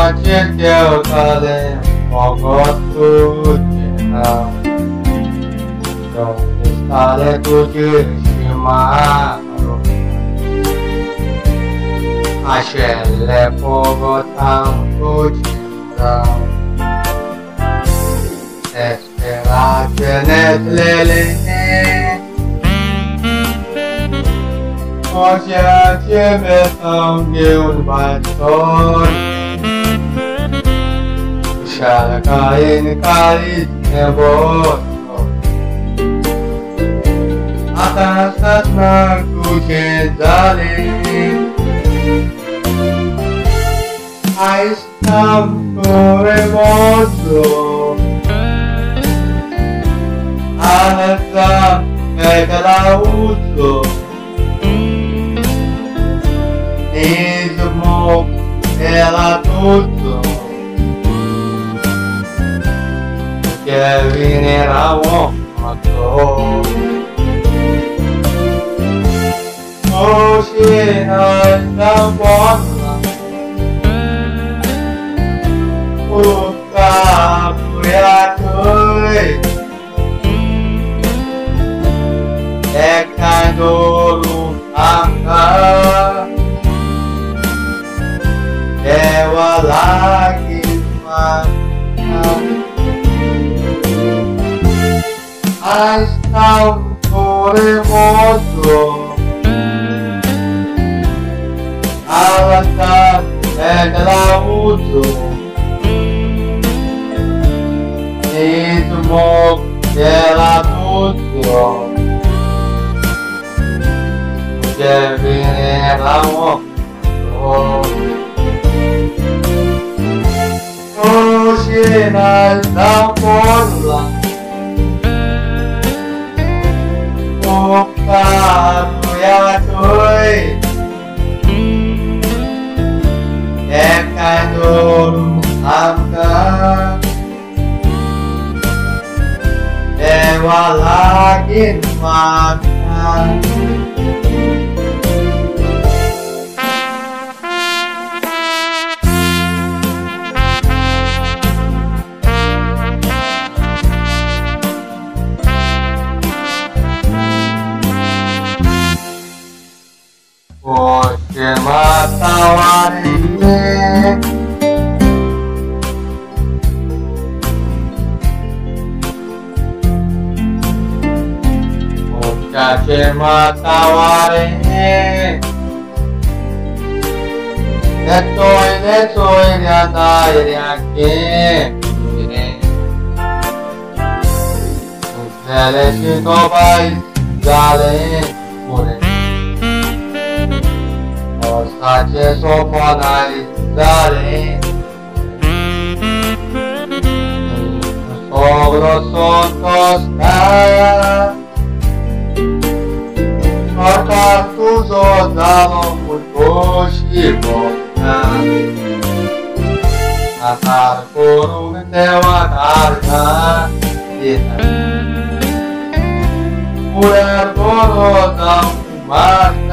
noite que eu falei, gosto de não. Onde está tu de chimarrão? A chele fogo tanto de não. Espera que netlele. Hoje a dimensão de bastões. Puxada caindo, caindo, nervoso. Atrás na cuidale. A estampo remoto. A nessa pega la uso. Mesmo ela tudo quer venerar o motor. Hoje nós não bola o carro e a noite é caindo a cara. É o lágrima a estar por remoto. A lançar é pela uso. Mesmo pela tudo. Que venera o hoje nós não bola o carro e a noite é caindo a cá. É uma lágrima. Hoje mata o areia. Hoje mata o areia. Netoi anda ele aqui. Ele se vai dale por Sache Sopnam dale. Sogro sotosta. Corta tus odalo por coxibona. Atar por teu atarga. Mulher borodão, mar.